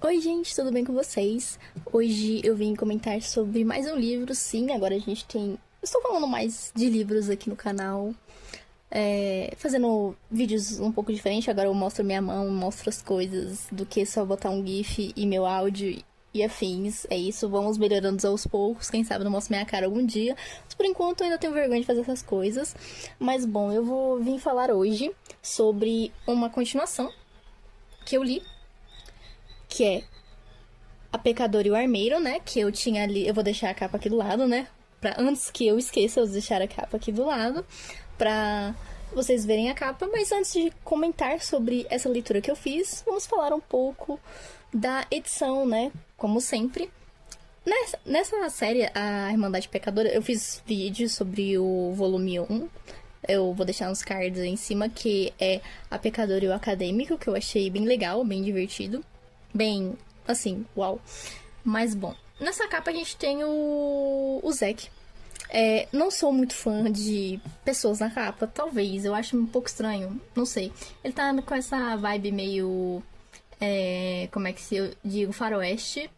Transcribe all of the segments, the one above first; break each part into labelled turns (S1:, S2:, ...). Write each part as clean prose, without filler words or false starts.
S1: Oi, gente, tudo bem com vocês? Hoje eu vim comentar sobre mais um livro. Sim, agora a gente tem. Estou falando mais de livros aqui no canal, fazendo vídeos um pouco diferentes. Agora eu mostro minha mão, mostro as coisas, do que só botar um GIF e meu áudio e afins. É isso, vamos melhorando aos poucos. Quem sabe eu não mostro minha cara algum dia. Mas por enquanto eu ainda tenho vergonha de fazer essas coisas. Mas bom, eu vou vir falar hoje sobre uma continuação que eu li, que é A Pecadora e o Armeiro, né? Que eu tinha ali. Eu vou deixar a capa aqui do lado, né? Antes que eu esqueça, eu vou deixar a capa aqui do lado pra vocês verem a capa. Mas antes de comentar sobre essa leitura que eu fiz, vamos falar um pouco da edição, né? Como sempre. Nessa série, a Irmandade Pecadora, eu fiz vídeo sobre o volume 1. Eu vou deixar uns cards aí em cima, que é A Pecadora e o Acadêmico, que eu achei bem legal, bem divertido. Bem, assim, uau. Mas bom, nessa capa a gente tem o Zack. Não sou muito fã de pessoas na capa, talvez. Eu acho um pouco estranho, não sei. Ele tá com essa vibe meio... como é que se digo? Faroeste.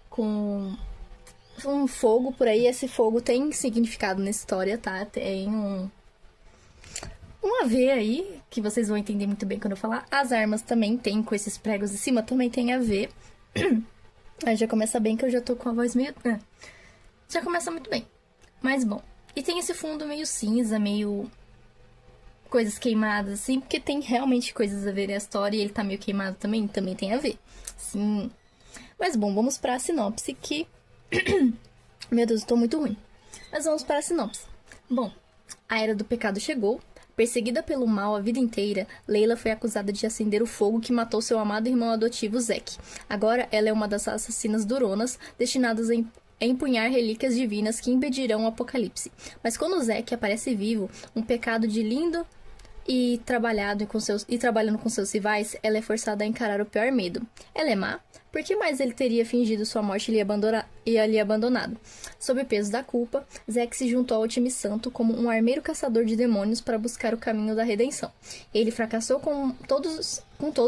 S1: Com um fogo por aí. Esse fogo tem significado na história, tá? Tem um AV aí, que vocês vão entender muito bem quando eu falar. As armas também tem, com esses pregos em cima, também tem AV. Aí já começa bem, que eu já tô com a voz meio... Já começa muito bem. Mas bom. E tem esse fundo meio cinza, meio... coisas queimadas, assim, porque tem realmente coisas a ver na história, e ele tá meio queimado também tem a ver. Sim. Mas bom, vamos pra sinopse, que... Meu Deus, eu tô muito ruim. Mas vamos para a sinopse. Bom, a Era do Pecado chegou. Perseguida pelo mal a vida inteira, Layla foi acusada de acender o fogo que matou seu amado irmão adotivo Zack. Agora ela é uma das assassinas duronas, destinadas a empunhar relíquias divinas que impedirão o apocalipse. Mas quando Zack aparece vivo, um pecado de lindo e trabalhando com seus rivais, ela é forçada a encarar o pior medo. Ela é má? Por que mais ele teria fingido sua morte e lhe abandonado? Sob o peso da culpa, Zack se juntou ao time santo como um armeiro caçador de demônios para buscar o caminho da redenção. Ele fracassou com todos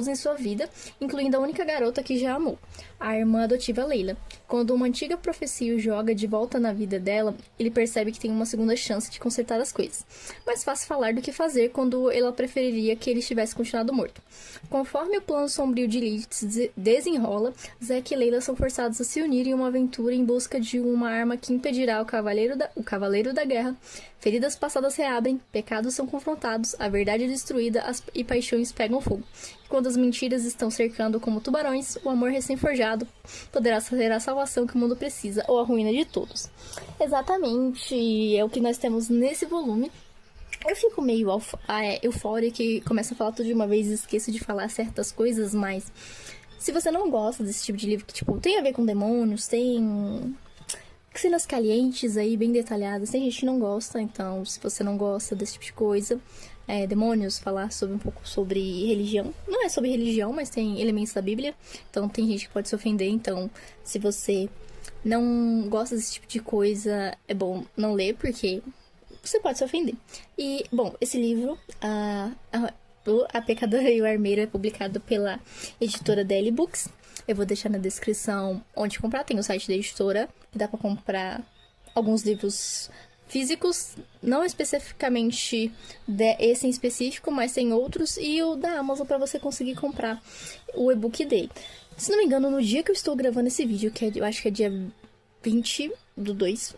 S1: em sua vida, incluindo a única garota que já amou, a irmã adotiva Layla. Quando uma antiga profecia o joga de volta na vida dela, ele percebe que tem uma segunda chance de consertar as coisas. Mais fácil falar do que fazer quando ela preferiria que ele tivesse continuado morto. Conforme o plano sombrio de Lilith se desenrola, Zack e Layla são forçados a se unir em uma aventura em busca de uma arma que impedirá o Cavaleiro da Guerra. Feridas passadas reabrem, pecados são confrontados, a verdade é destruída e paixões pegam fogo. Quando as mentiras estão cercando como tubarões, o amor recém-forjado poderá ser a salvação que o mundo precisa ou a ruína de todos. Exatamente, é o que nós temos nesse volume. Eu fico meio eufórica e começo a falar tudo de uma vez e esqueço de falar certas coisas, mas se você não gosta desse tipo de livro que, tipo, tem a ver com demônios, tem cenas calientes aí, bem detalhadas, tem gente que não gosta, então se você não gosta desse tipo de coisa, demônios, falar sobre um pouco sobre religião. Não é sobre religião, mas tem elementos da Bíblia, então tem gente que pode se ofender, então se você não gosta desse tipo de coisa, é bom não ler, porque você pode se ofender. E, bom, esse livro, A Pecadora e o Armeiro, é publicado pela editora Deli Books. Eu vou deixar na descrição onde comprar. Tem o site da editora, que dá pra comprar alguns livros físicos, não especificamente esse em específico, mas tem outros, e o da Amazon pra você conseguir comprar o e-book dele. Se não me engano, no dia que eu estou gravando esse vídeo, eu acho que é dia 20/2,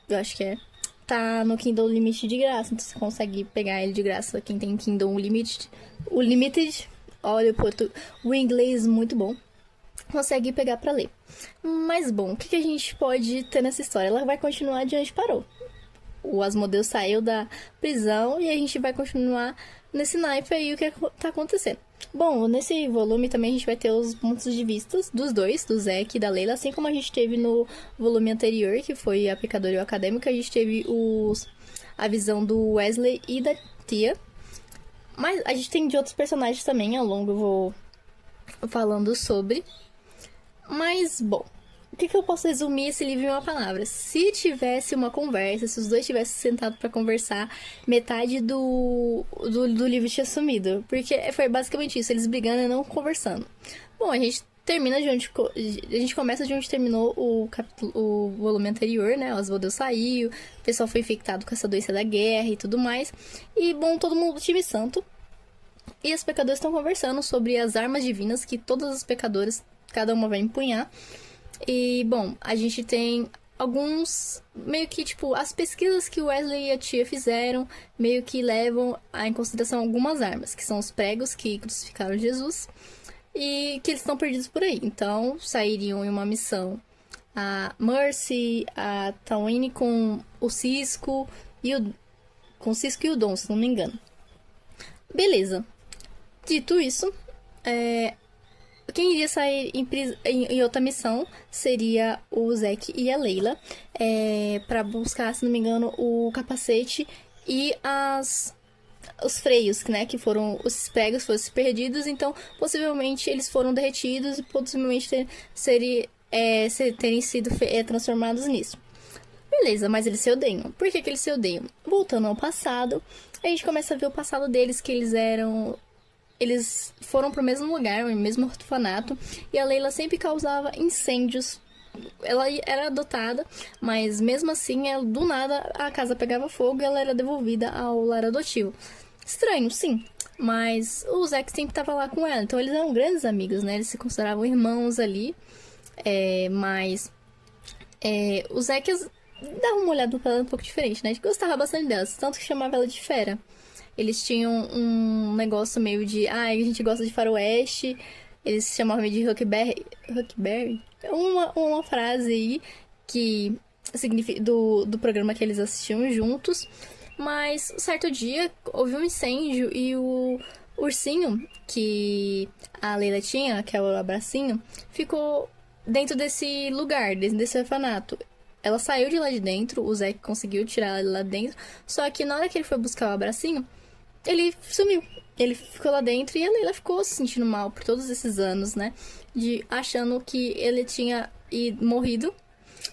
S1: eu acho que tá no Kindle Unlimited de graça, então você consegue pegar ele de graça. Quem tem Kindle Unlimited, olha o inglês muito bom, consegue pegar pra ler. Mas bom, o que a gente pode ter nessa história? Ela vai continuar de onde parou. O Asmodeus saiu da prisão e a gente vai continuar nesse naipe aí, o que tá acontecendo. Bom, nesse volume também a gente vai ter os pontos de vista dos dois, do Zack e da Layla, assim como a gente teve no volume anterior, que foi A Pecadora e o Acadêmico. A gente teve a visão do Wesley e da Tia. Mas a gente tem de outros personagens também, ao longo eu vou falando sobre. Mas, bom, o que eu posso resumir esse livro em uma palavra? Se tivesse uma conversa, se os dois tivessem sentado pra conversar, metade do livro tinha sumido. Porque foi basicamente isso, eles brigando e não conversando. Bom, a gente termina de onde... A gente começa de onde terminou o volume anterior, né? O Asmodeus saiu, o pessoal foi infectado com essa doença da guerra e tudo mais. E, bom, todo mundo do time santo. E os pecadores estão conversando sobre as armas divinas que todos os pecadores, cada uma vai empunhar. E, bom, a gente tem alguns... Meio que, tipo, as pesquisas que o Wesley e a tia fizeram meio que levam em consideração algumas armas, que são os pregos que crucificaram Jesus e que eles estão perdidos por aí. Então, sairiam em uma missão a Mercy, a Tawny com o Cisco e o Dom, se não me engano. Beleza. Dito isso, quem iria sair em outra missão seria o Zack e a Layla, para buscar, se não me engano, o capacete e os freios, né, que foram os pregos foram perdidos, então possivelmente eles foram derretidos e possivelmente terem sido transformados nisso. Beleza, mas eles se odeiam. Por que eles se odeiam? Voltando ao passado, a gente começa a ver o passado deles, que eles foram pro mesmo lugar, o mesmo orfanato, e a Layla sempre causava incêndios. Ela era adotada, mas mesmo assim, do nada, a casa pegava fogo e ela era devolvida ao lar adotivo. Estranho, sim, mas o Zack sempre estava lá com ela, então eles eram grandes amigos, né? Eles se consideravam irmãos ali, mas o Zack dava uma olhada pra ela um pouco diferente, né? Gostava bastante delas, tanto que chamava ela de fera. Eles tinham um negócio meio de... a gente gosta de faroeste. Eles se chamavam de Huckberry. Huckberry? Uma frase aí que significa do programa que eles assistiam juntos. Mas, certo dia, houve um incêndio e o ursinho que a Layla tinha, que é o abracinho, ficou dentro desse lugar, desse orfanato. Ela saiu de lá de dentro, o Zack conseguiu tirar ela de lá de dentro. Só que na hora que ele foi buscar o abracinho, ele sumiu. Ele ficou lá dentro e a Layla ficou se sentindo mal por todos esses anos, né? Achando que ele tinha morrido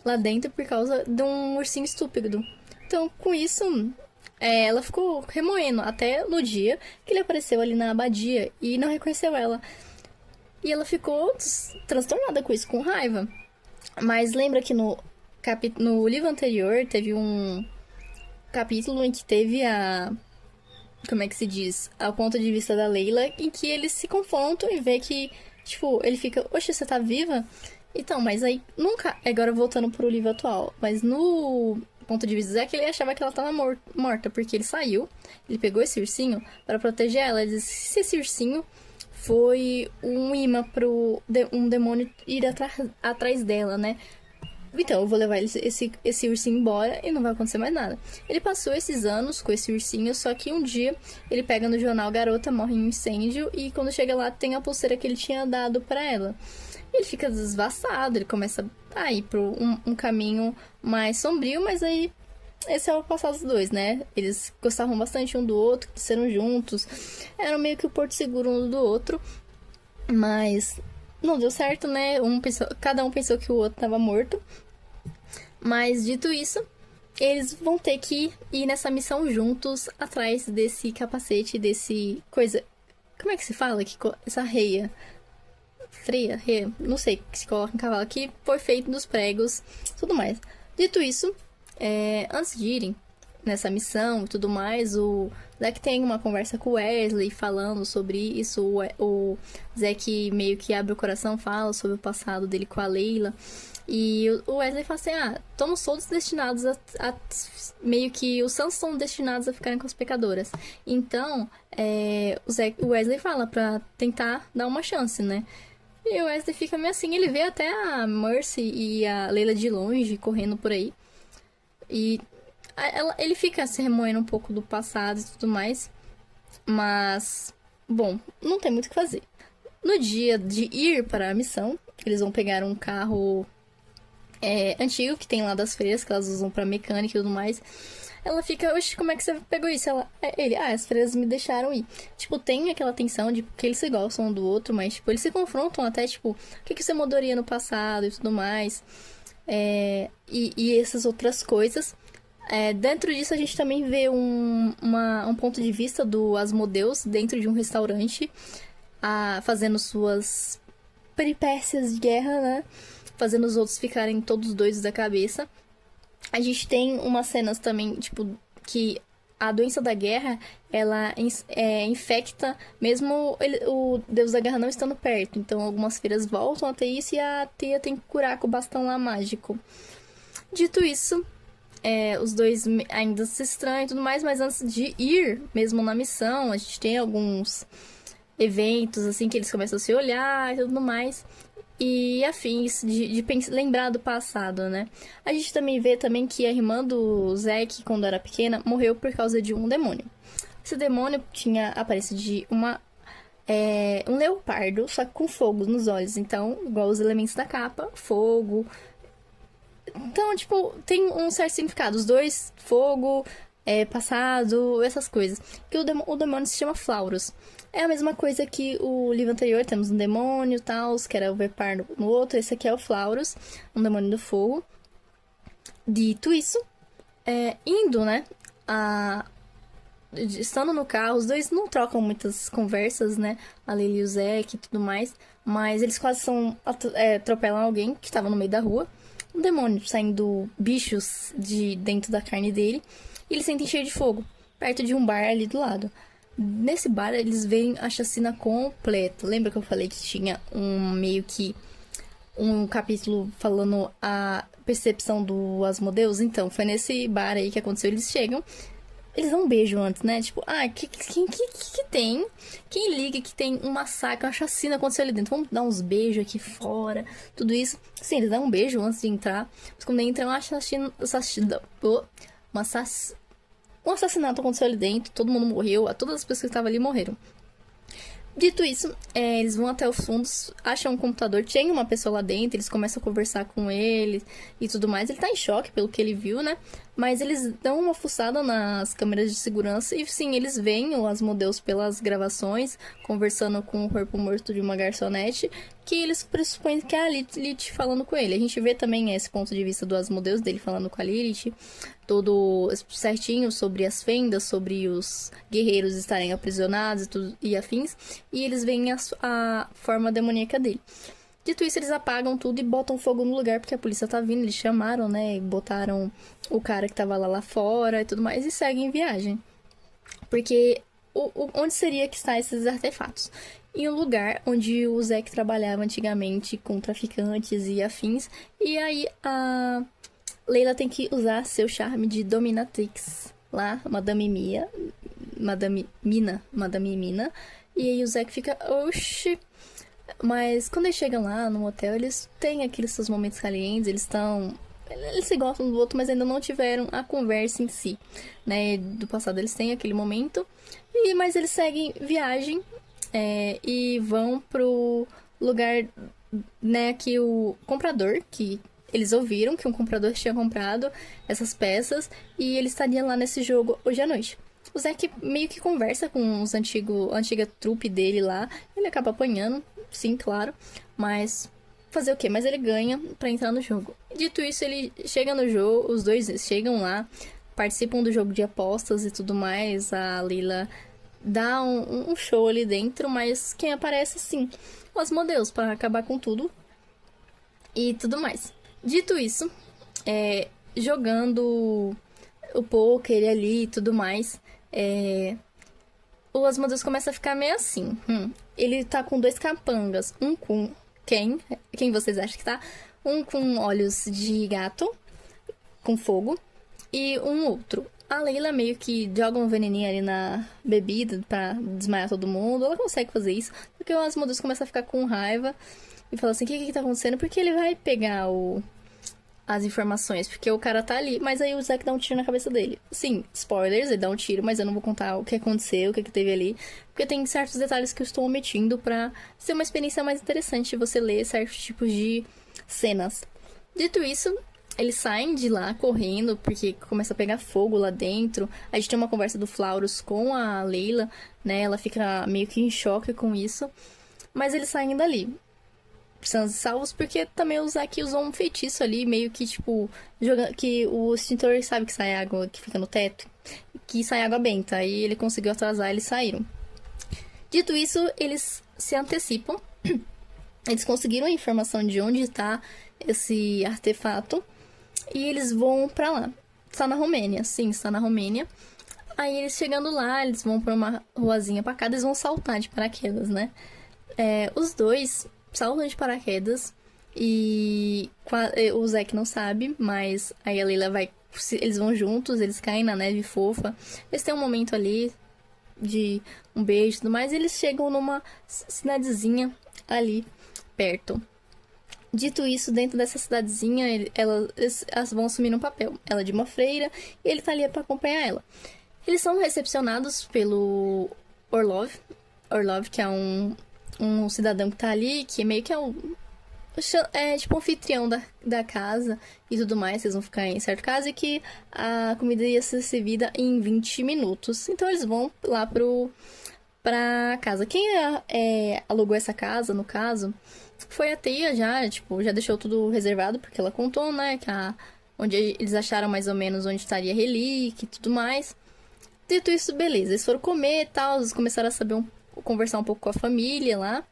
S1: lá dentro por causa de um ursinho estúpido. Então, com isso, ela ficou remoendo até no dia que ele apareceu ali na abadia e não reconheceu ela. E ela ficou transtornada com isso, com raiva. Mas lembra que no livro anterior teve um capítulo em que teve como é que se diz? Ao ponto de vista da Layla, em que eles se confrontam e vê que, tipo, ele fica, oxe, você tá viva? Então, mas aí nunca. Agora voltando pro livro atual. Mas no ponto de vista do Zack, ele achava que ela tava morta, porque ele saiu, ele pegou esse ursinho para proteger ela. Ele disse, se esse ursinho foi um imã pro um demônio ir atrás dela, né? Então, eu vou levar esse ursinho embora e não vai acontecer mais nada. Ele passou esses anos com esse ursinho, só que um dia ele pega no jornal Garota morre em um incêndio e quando chega lá tem a pulseira que ele tinha dado pra ela. Ele fica desvassado, ele começa a ir por um caminho mais sombrio, mas aí esse é o passado dos dois, né? Eles gostavam bastante um do outro, cresceram juntos, eram meio que o porto seguro um do outro, mas não deu certo, né? Cada um pensou que o outro estava morto. Mas, dito isso, eles vão ter que ir nessa missão juntos, atrás desse capacete, desse coisa... Como é que se fala? Essa reia. Reia, não sei, que se coloca em cavalo, que foi feito nos pregos, tudo mais. Dito isso, antes de irem nessa missão e tudo mais, o Zack tem uma conversa com o Wesley falando sobre isso. O Zack meio que abre o coração, fala sobre o passado dele com a Layla. E o Wesley fala assim, estamos todos destinados meio que os santos são destinados a ficarem com as pecadoras. Então, o Wesley fala pra tentar dar uma chance, né? E o Wesley fica meio assim, ele vê até a Mercy e a Layla de longe, correndo por aí. E ele fica se remoendo um pouco do passado e tudo mais. Mas, bom, não tem muito o que fazer. No dia de ir para a missão, eles vão pegar um carro antigo que tem lá das freiras, que elas usam pra mecânica e tudo mais. Ela fica, oxe, como é que você pegou isso? As freiras me deixaram ir. Tipo, tem aquela tensão de que eles se gostam um do outro, mas, tipo, eles se confrontam até, tipo, o que você mudaria no passado e tudo mais. E essas outras coisas. Dentro disso, a gente também vê um ponto de vista do Asmodeus dentro de um restaurante, fazendo suas peripécias de guerra, né? Fazendo os outros ficarem todos doidos da cabeça. A gente tem umas cenas também, tipo, que a doença da guerra, ela infecta mesmo o deus da guerra não estando perto. Então, algumas feiras voltam a ter isso e a Tia tem que curar com o bastão lá mágico. Dito isso, os dois ainda se estranham e tudo mais, mas antes de ir mesmo na missão, a gente tem alguns eventos, assim, que eles começam a se olhar e tudo mais. E afins de lembrar do passado, né? A gente também vê também que a irmã do Zack, quando era pequena, morreu por causa de um demônio. Esse demônio tinha a aparência de um leopardo, só que com fogo nos olhos. Então, igual os elementos da capa, fogo. Então, tipo, tem um certo significado. Os dois, fogo, passado, essas coisas. Que o demônio se chama Flauros. É a mesma coisa que o livro anterior, temos um demônio e tal, que era o Verpar no outro. Esse aqui é o Flauros, um demônio do fogo. Dito isso, indo, né, estando no carro, os dois não trocam muitas conversas, né, a Lily e o Zack e tudo mais, mas eles quase atropelam alguém que estava no meio da rua. Um demônio saindo bichos de dentro da carne dele, e eles sentem cheio de fogo, perto de um bar ali do lado. Nesse bar, eles veem a chacina completa. Lembra que eu falei que tinha meio que um capítulo falando a percepção do Asmodeus? Então, foi nesse bar aí que aconteceu. Eles chegam, eles dão um beijo antes, né? Tipo, que tem? Quem liga que tem um massacre, uma chacina aconteceu ali dentro? Vamos dar uns beijos aqui fora, tudo isso. Sim, eles dão um beijo antes de entrar. Mas quando entram, um assassinato aconteceu ali dentro, todo mundo morreu, todas as pessoas que estavam ali morreram. Dito isso, eles vão até os fundos, acham um computador, tem uma pessoa lá dentro, eles começam a conversar com ele e tudo mais. Ele tá em choque pelo que ele viu, né? Mas eles dão uma fuçada nas câmeras de segurança e sim, eles veem o Asmodeus pelas gravações, conversando com o corpo morto de uma garçonete, que eles pressupõem que é a Lilith falando com ele. A gente vê também esse ponto de vista do Asmodeus, dele falando com a Lilith, todo certinho sobre as fendas, sobre os guerreiros estarem aprisionados e afins, e eles veem a forma demoníaca dele. Dito isso, eles apagam tudo e botam fogo no lugar, porque a polícia tá vindo, eles chamaram, né, e botaram o cara que tava lá fora e tudo mais, e seguem viagem. Porque onde seria que está esses artefatos? Em um lugar onde o Zack trabalhava antigamente com traficantes e afins, e aí a Layla tem que usar seu charme de dominatrix lá, Madame Mina, e aí o Zack fica, oxi. Mas quando eles chegam lá no hotel, eles têm aqueles seus momentos calientes, eles se gostam do outro, mas ainda não tiveram a conversa em si, né? Do passado eles têm aquele momento, mas eles seguem viagem e vão pro lugar, né, que o comprador, que eles ouviram que um comprador tinha comprado essas peças e ele estaria lá nesse jogo hoje à noite. O Zack meio que conversa com a antiga trupe dele lá, ele acaba apanhando, sim, claro, mas fazer o quê? Mas ele ganha pra entrar no jogo. Dito isso, ele chega no jogo, os dois chegam lá, participam do jogo de apostas e tudo mais. A Lila dá um show ali dentro, mas quem aparece, sim, o Asmodeus, pra acabar com tudo e tudo mais. Dito isso, jogando o poker ali e tudo mais, o Asmodeus começa a ficar meio assim. Ele tá com dois capangas. Um com quem vocês acham que tá? Um com olhos de gato, com fogo, e um outro. A Layla meio que joga um veneninho ali na bebida pra desmaiar todo mundo. Ela consegue fazer isso, porque o Asmodeus começa a ficar com raiva e fala assim, o que tá acontecendo? Porque ele vai pegar as informações, porque o cara tá ali, mas aí o Zack dá um tiro na cabeça dele. Sim, spoilers, ele dá um tiro, mas eu não vou contar o que aconteceu, o que teve ali, porque tem certos detalhes que eu estou omitindo pra ser uma experiência mais interessante você ler certos tipos de cenas. Dito isso, eles saem de lá correndo, porque começa a pegar fogo lá dentro. A gente tem uma conversa do Flauros com a Layla, né, ela fica meio que em choque com isso, mas eles saem dali. Precisam ser salvos, porque também o Zack usou um feitiço ali, meio que, tipo, que o extintor sabe que sai água que fica no teto, que sai água benta, aí ele conseguiu atrasar, eles saíram. Dito isso, eles se antecipam Eles conseguiram a informação de onde está esse artefato e eles vão pra lá. Está na Romênia, sim, está na Romênia. Aí eles chegando lá, eles vão pra uma ruazinha pra cá, eles vão saltar de paraquedas, né? Os dois saltam de paraquedas e o Zack não sabe, mas aí a Leila vai. Eles vão juntos, eles caem na neve fofa. Eles têm um momento ali de um beijo e tudo mais, e eles chegam numa cidadezinha ali perto. Dito isso, dentro dessa cidadezinha, elas vão assumir um papel. Ela é de uma freira e ele tá ali pra acompanhar ela. Eles são recepcionados pelo Orlov. Orlov, que é um cidadão que tá ali, que meio que é tipo um anfitrião da casa e tudo mais. Vocês vão ficar em certa casa e que a comida ia ser servida em 20 minutos. Então eles vão lá pra casa. Quem alugou essa casa, no caso, foi a Tia já deixou tudo reservado, porque ela contou, né, onde eles acharam mais ou menos onde estaria a relíquia e tudo mais. Dito isso, beleza, eles foram comer e tal, eles começaram a conversar um pouco com a família lá,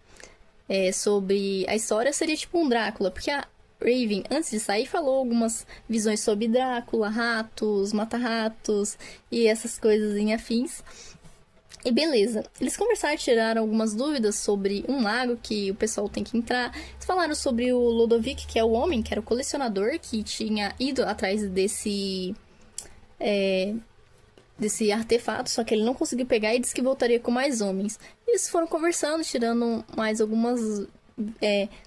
S1: sobre a história. Seria tipo um Drácula, porque a Raven, antes de sair, falou algumas visões sobre Drácula, ratos, mata-ratos e essas coisas em afins. E beleza, eles conversaram e tiraram algumas dúvidas sobre um lago que o pessoal tem que entrar. Eles falaram sobre o Lodovic, que é o homem, que era o colecionador, que tinha ido atrás desse artefato, só que ele não conseguiu pegar e disse que voltaria com mais homens. Eles foram conversando, tirando mais algumas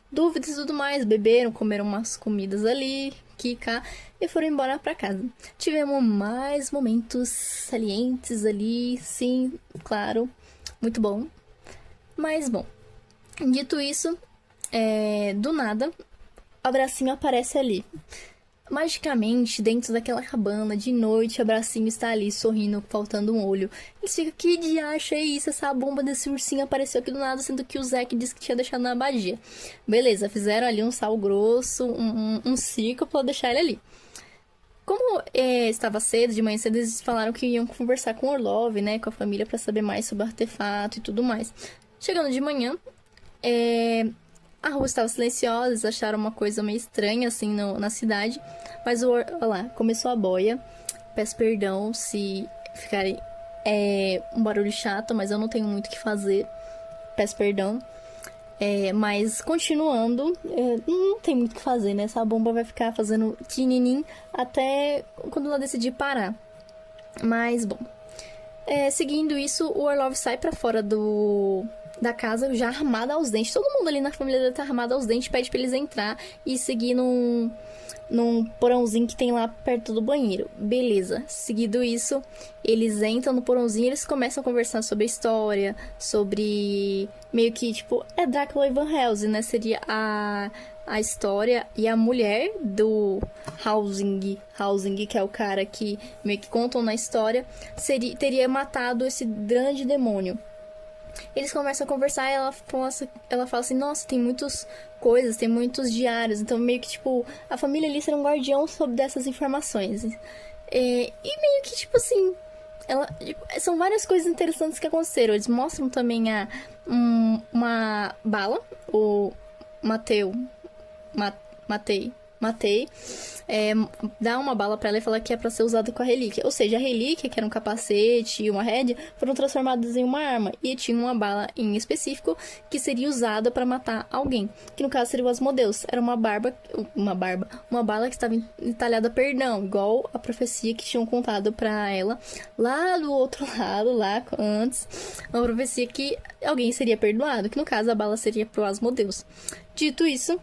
S1: dúvidas e tudo mais, beberam, comeram umas comidas ali, cá, e foram embora pra casa. Tivemos mais momentos salientes ali, sim, claro, muito bom. Mas, bom, dito isso, do nada, o Abracinho aparece ali. Magicamente, dentro daquela cabana, de noite, o Abracinho está ali, sorrindo, faltando um olho. Eles ficam, que diacho é isso? Essa bomba desse ursinho apareceu aqui do nada, sendo que o Zack disse que tinha deixado na abadia. Beleza, fizeram ali um sal grosso, um circo pra deixar ele ali. Como estava cedo, de manhã cedo, eles falaram que iam conversar com o Orlov, né, com a família, pra saber mais sobre o artefato e tudo mais. Chegando de manhã, a rua estava silenciosa, eles acharam uma coisa meio estranha, assim, na cidade. Mas, olha lá, começou a boia. Peço perdão se ficarem um barulho chato, mas eu não tenho muito o que fazer. Peço perdão. Mas, continuando, não tem muito o que fazer, né? Essa bomba vai ficar fazendo tininim até quando ela decidir parar. Mas, bom. Seguindo isso, o Orlov sai pra fora da casa já armada aos dentes. Todo mundo ali na família dele tá armado aos dentes, pede pra eles entrar e seguir num porãozinho que tem lá perto do banheiro. Beleza. Seguido isso, eles entram no porãozinho e eles começam a conversar sobre a história, sobre meio que, tipo, Drácula e Van Helsing, né? Seria a história, e a mulher do Helsing, que é o cara que meio que contam na história, teria matado esse grande demônio. Eles começam a conversar e ela fala assim, nossa, tem muitas coisas, tem muitos diários. Então meio que, tipo, a família ali será um guardião sobre dessas informações. E meio que, tipo assim, são várias coisas interessantes que aconteceram. Eles mostram também uma bala, o Matei, dá uma bala pra ela e fala que é pra ser usada com a relíquia. Ou seja, a relíquia, que era um capacete e uma rédea, foram transformadas em uma arma. E tinha uma bala em específico que seria usada pra matar alguém. Que no caso seria o Asmodeus. Era uma bala que estava entalhada perdão, igual a profecia que tinham contado pra ela lá do outro lado, lá antes. Uma profecia que alguém seria perdoado, que no caso a bala seria pro Asmodeus. Dito isso,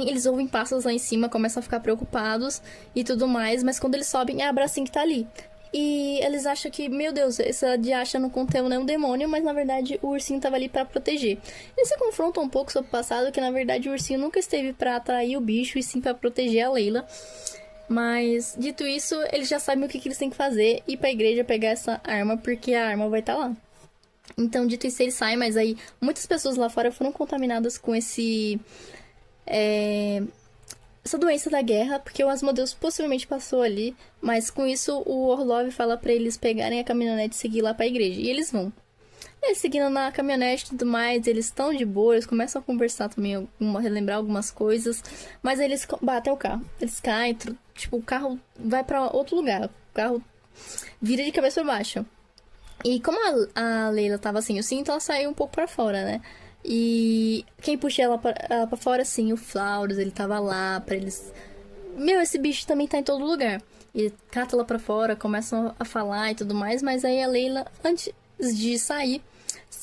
S1: eles ouvem passos lá em cima, começam a ficar preocupados e tudo mais, mas quando eles sobem, é a Bracinho que tá ali. E eles acham que, meu Deus, essa diacha não contém nenhum demônio, mas na verdade o ursinho tava ali pra proteger. Eles se confrontam um pouco sobre o passado, que na verdade o ursinho nunca esteve pra atrair o bicho, e sim pra proteger a Leila. Mas, dito isso, eles já sabem o que eles têm que fazer, ir pra igreja pegar essa arma, porque a arma vai estar lá. Então, dito isso, eles saem, mas aí muitas pessoas lá fora foram contaminadas com essa doença da guerra, porque o Asmodeus possivelmente passou ali, mas com isso o Orlov fala pra eles pegarem a caminhonete e seguir lá pra igreja, e eles vão. Eles seguindo na caminhonete e tudo mais, eles estão de boa, eles começam a conversar também, relembrar algumas coisas, mas aí eles batem o carro. Eles caem, tipo, o carro vai pra outro lugar, o carro vira de cabeça pra baixo. E como a Leila tava assim, o cinto, ela saiu um pouco pra fora, né? E quem puxa ela pra fora, assim, o Flauros, ele tava lá pra eles... Meu, esse bicho também tá em todo lugar. E cata ela pra fora, começam a falar e tudo mais, mas aí a Leila, antes de sair,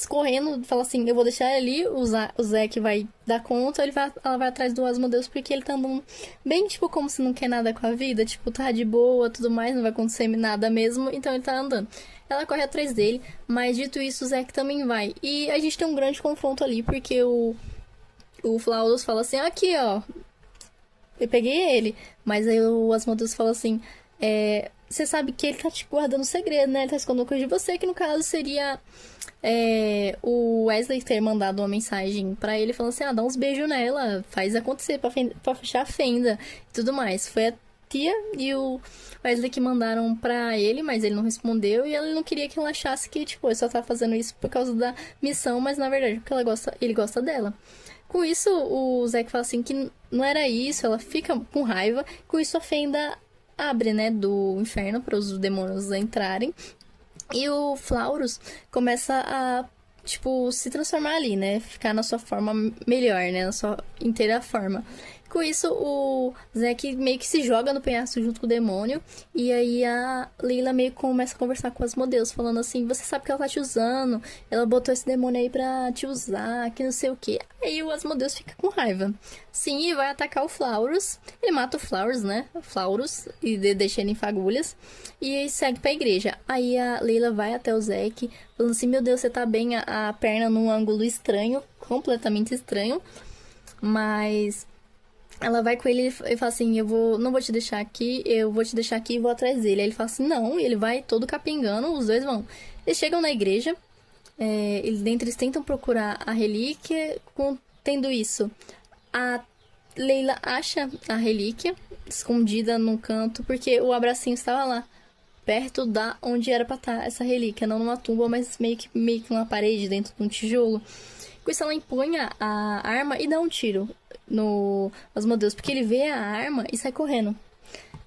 S1: correndo, fala assim, eu vou deixar ele ali, o Zé que vai dar conta, ela vai atrás do Asmodeus, porque ele tá andando bem, tipo, como se não quer nada com a vida, tipo, tá de boa, tudo mais, não vai acontecer nada mesmo, então ele tá andando. Ela corre atrás dele, mas dito isso, o Zé que também vai. E a gente tem um grande confronto ali, porque o Flauros fala assim, aqui, ó, eu peguei ele. Mas aí o Asmodeus fala assim, você sabe que ele tá te guardando segredo, né? Ele tá escondendo coisa de você, que no caso seria o Wesley ter mandado uma mensagem pra ele falando assim, dá uns beijos nela, faz acontecer pra fechar a fenda e tudo mais. Foi a tia e o Wesley que mandaram pra ele, mas ele não respondeu e ele não queria que ela achasse que, tipo, ele só tá fazendo isso por causa da missão, mas na verdade porque ele gosta dela. Com isso, o Zack fala assim que não era isso, ela fica com raiva. Com isso, a fenda abre, né, do inferno para os demônios entrarem. E o Flauros começa a, tipo, se transformar ali, né? Ficar na sua forma melhor, né? Na sua inteira forma. Com isso, o Zack meio que se joga no penhasco junto com o demônio. E aí a Leila meio que começa a conversar com as modelos, falando assim, você sabe que ela tá te usando, ela botou esse demônio aí pra te usar, que não sei o que. Aí o Asmodeus fica com raiva. Sim, e vai atacar o Flauros. Ele mata o Flauros, né? O Flauros, e deixa ele em fagulhas. E segue pra igreja. Aí a Leila vai até o Zack, falando assim, meu Deus, você tá bem, a perna num ângulo estranho, completamente estranho. Mas... ela vai com ele e fala assim, não vou te deixar aqui, eu vou te deixar aqui e vou atrás dele. Aí ele fala assim, não, e ele vai todo capengando, os dois vão. Eles chegam na igreja, eles tentam procurar a relíquia, tendo isso. A Leila acha a relíquia, escondida num canto, porque o abracinho estava lá, perto da onde era pra estar essa relíquia, não numa tumba, mas meio que numa parede, dentro de um tijolo. Com isso, ela empunha a arma e dá um tiro no Asmodeus, porque ele vê a arma e sai correndo.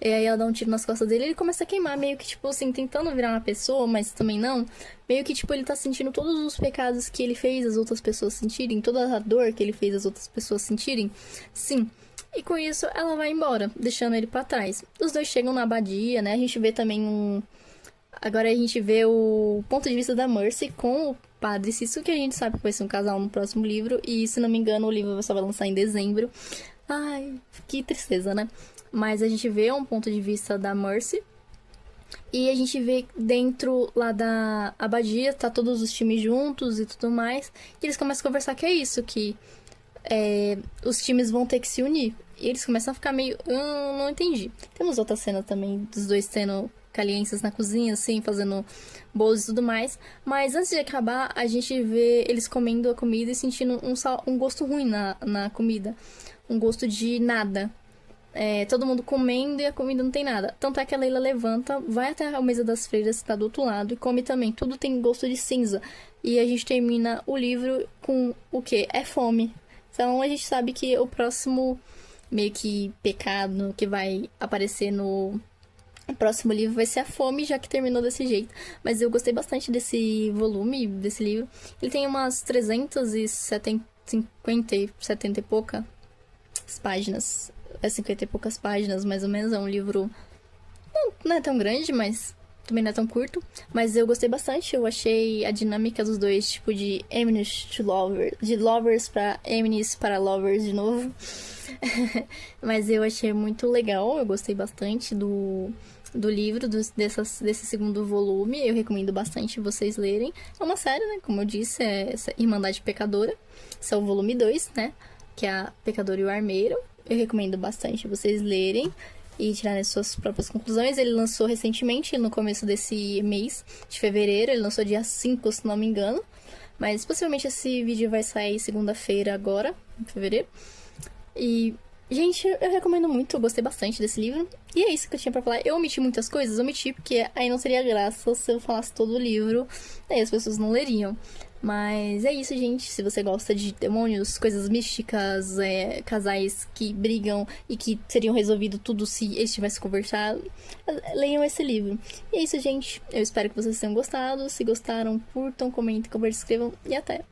S1: E aí ela dá um tiro nas costas dele e ele começa a queimar, meio que, tipo assim, tentando virar uma pessoa, mas também não. Meio que, tipo, ele tá sentindo todos os pecados que ele fez as outras pessoas sentirem, toda a dor que ele fez as outras pessoas sentirem. Sim. E com isso, ela vai embora, deixando ele pra trás. Os dois chegam na abadia, né? A gente vê também agora a gente vê o ponto de vista da Mercy com o Padre Cício, que a gente sabe que vai ser um casal no próximo livro. E, se não me engano, o livro só vai lançar em dezembro. Ai, que tristeza, né? Mas a gente vê um ponto de vista da Mercy. E a gente vê dentro lá da abadia, tá todos os times juntos e tudo mais. E eles começam a conversar que é isso, que os times vão ter que se unir. E eles começam a ficar meio... não entendi. Temos outra cena também dos dois tendo caliências na cozinha, assim, fazendo bolos e tudo mais. Mas antes de acabar, a gente vê eles comendo a comida e sentindo um gosto ruim na comida. Um gosto de nada. Todo mundo comendo e a comida não tem nada. Tanto é que a Leila levanta, vai até a mesa das freiras que tá do outro lado e come também. Tudo tem gosto de cinza. E a gente termina o livro com o quê? É fome. Então a gente sabe que o próximo meio que pecado que vai aparecer no próximo livro vai ser a fome, já que terminou desse jeito. Mas eu gostei bastante desse volume, desse livro. Ele tem umas 370 e poucas páginas. 50 e poucas páginas, mais ou menos. É um livro... não é tão grande, mas também não é tão curto. Mas eu gostei bastante. Eu achei a dinâmica dos dois, tipo, de enemies to lovers. De lovers pra enemies para lovers de novo. Mas eu achei muito legal. Eu gostei bastante do livro, desse segundo volume. Eu recomendo bastante vocês lerem. É uma série, né? Como eu disse, é essa Irmandade Pecadora. Esse é o volume 2, né? Que é a Pecadora e o Armeiro. Eu recomendo bastante vocês lerem e tirarem suas próprias conclusões. Ele lançou recentemente, no começo desse mês de fevereiro. Ele lançou dia 5, se não me engano. Mas possivelmente esse vídeo vai sair segunda-feira agora, em fevereiro. E Gente, eu recomendo muito, eu gostei bastante desse livro. E é isso que eu tinha pra falar. Eu omiti muitas coisas, omiti, porque aí não seria graça se eu falasse todo o livro, aí as pessoas não leriam. Mas é isso, gente. Se você gosta de demônios, coisas místicas, casais que brigam e que seriam resolvido tudo se eles tivessem conversado, leiam esse livro. E é isso, gente. Eu espero que vocês tenham gostado. Se gostaram, curtam, comentem, escrevam e até!